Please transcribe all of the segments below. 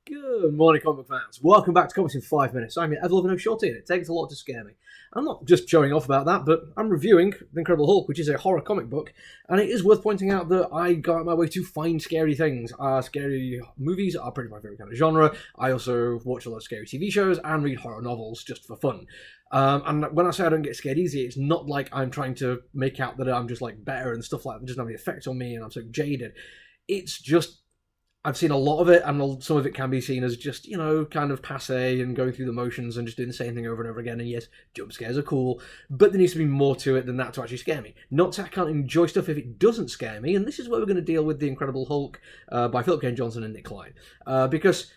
Good morning, comic book fans. Welcome back to Comics in 5 Minutes. I'm your ever-loving host, Shorty, and it takes a lot to scare me. I'm not just showing off about that, but I'm reviewing The Incredible Hulk, which is a horror comic book, and it is worth pointing out that I go out my way to find scary things. Scary movies are pretty my favourite kind of genre. I also watch a lot of scary TV shows and read horror novels just for fun. And when I say I don't get scared easy, it's not like I'm trying to make out that I'm just like better and stuff like that. It doesn't have any effect on me and I'm so jaded. It's just I've seen a lot of it, and some of it can be seen as just, kind of passe and going through the motions and just doing the same thing over and over again. And yes, jump scares are cool, but there needs to be more to it than that to actually scare me. Not that I can't enjoy stuff if it doesn't scare me, and this is where we're going to deal with The Incredible Hulk by Philip Kane Johnson and Nick Klein. Because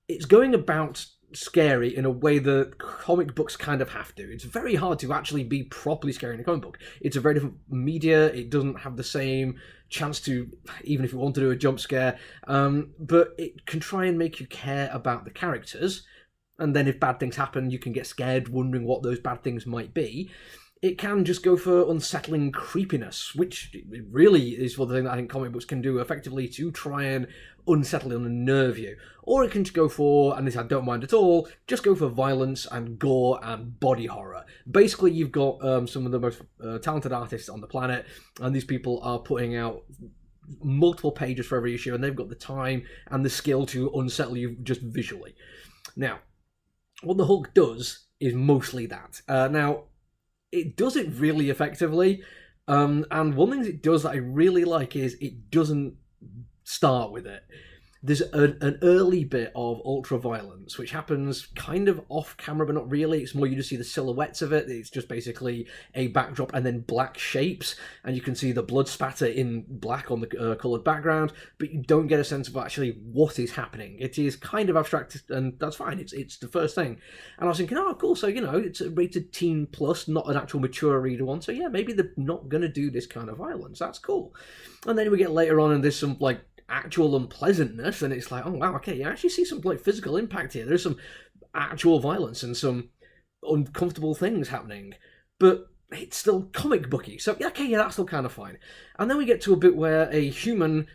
it's going about scary in a way that comic books kind of have to. It's very hard to actually be properly scary in a comic book. It's a very different media. It doesn't have the same chance to, even if you want to do a jump scare, but it can try and make you care about the characters. And then if bad things happen, you can get scared wondering what those bad things might be. It can just go for unsettling creepiness, which really is the thing that I think comic books can do effectively to try and unsettle and unnerve you. Or it can just go for, and this I don't mind at all, just go for violence and gore and body horror. Basically, you've got some of the most talented artists on the planet, and these people are putting out multiple pages for every issue, and they've got the time and the skill to unsettle you just visually. Now, what the Hulk does is mostly that. Now, it does it really effectively, and one thing it does that I really like is it doesn't start with it. There's an early bit of ultra-violence, which happens kind of off-camera, but not really. It's more you just see the silhouettes of it. It's just basically a backdrop and then black shapes, and you can see the blood spatter in black on the coloured background, but you don't get a sense of actually what is happening. It is kind of abstract, and that's fine. It's the first thing. And I was thinking, oh, cool, so, it's a rated teen plus, not an actual mature reader one, so yeah, maybe they're not going to do this kind of violence. That's cool. And then we get later on, and there's some, actual unpleasantness, and it's like, oh wow, okay, you actually see some physical impact here. There's some actual violence and some uncomfortable things happening, but it's still comic booky. So okay, yeah, that's still kind of fine. And then we get to a bit where a human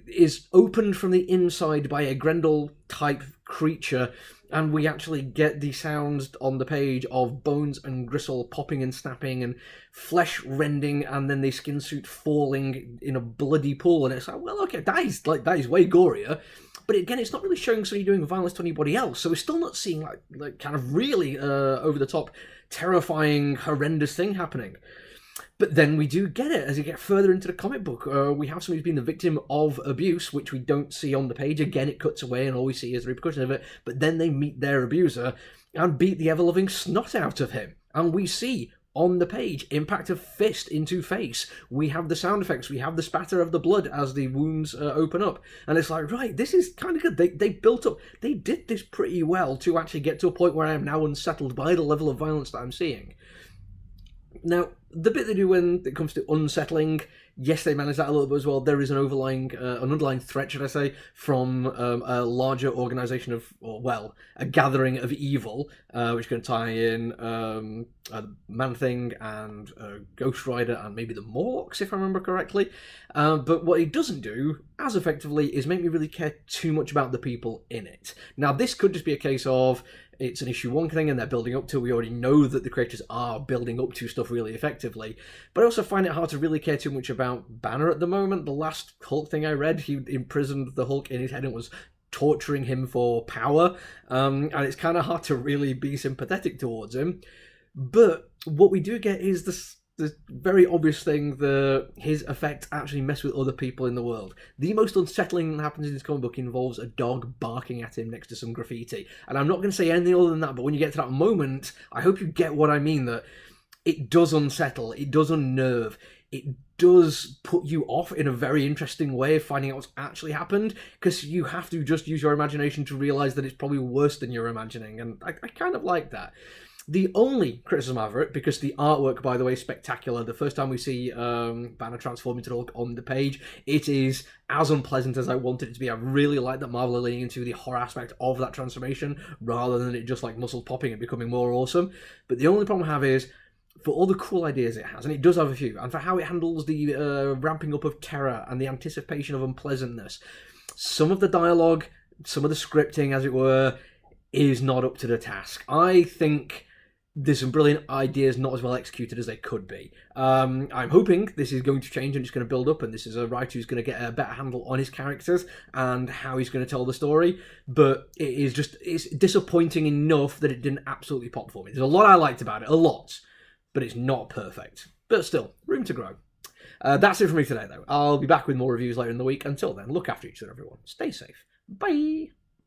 is opened from the inside by a Grendel type creature, and we actually get the sounds on the page of bones and gristle popping and snapping and flesh rending, and then the skin suit falling in a bloody pool. And it's like, well, okay, that is way gorier. But again, it's not really showing somebody doing violence to anybody else, so we're still not seeing like kind of really over the top, terrifying, horrendous thing happening. But then we do get it as you get further into the comic book. We have somebody who's been the victim of abuse, which we don't see on the page. Again, it cuts away and all we see is the repercussion of it. But then they meet their abuser and beat the ever-loving snot out of him. And we see on the page impact of fist into face. We have the sound effects. We have the spatter of the blood as the wounds open up. And it's like, right, this is kind of good. They built up. They did this pretty well to actually get to a point where I am now unsettled by the level of violence that I'm seeing. Now, the bit they do when it comes to unsettling, yes, they manage that a little bit as well. There is an underlying threat, should I say, from a larger organization a gathering of evil, which can tie in Man-Thing and Ghost Rider and maybe the Morlocks, if I remember correctly. But what it doesn't do as effectively is make me really care too much about the people in it. Now, this could just be a case of it's an issue one thing and they're building up to. We already know that the creators are building up to stuff really effectively. But I also find it hard to really care too much about Banner at the moment. The last Hulk thing I read, he imprisoned the Hulk in his head and was torturing him for power. And it's kind of hard to really be sympathetic towards him. But what we do get is the very obvious thing that his effect actually mess with other people in the world. The most unsettling that happens in this comic book involves a dog barking at him next to some graffiti. And I'm not going to say anything other than that, but when you get to that moment, I hope you get what I mean, that it does unsettle, it does unnerve, it does put you off in a very interesting way of finding out what's actually happened, because you have to just use your imagination to realise that it's probably worse than you're imagining, and I kind of like that. The only criticism of it, because the artwork, by the way, is spectacular. The first time we see Banner transform into the Hulk on the page, it is as unpleasant as I wanted it to be. I really like that Marvel are leaning into the horror aspect of that transformation, rather than it just like muscles popping and becoming more awesome. But the only problem I have is, for all the cool ideas it has, and it does have a few, and for how it handles the ramping up of terror and the anticipation of unpleasantness, some of the dialogue some of the scripting, as it were, is not up to the task. I think there's some brilliant ideas not as well executed as they could be. I'm hoping this is going to change and it's going to build up, and this is a writer who's going to get a better handle on his characters and how he's going to tell the story. But it's disappointing enough that it didn't absolutely pop for me. There's a lot I liked about it, a lot, but it's not perfect. But still, room to grow. That's it for me today, though. I'll be back with more reviews later in the week. Until then, look after each other, everyone. Stay safe. Bye.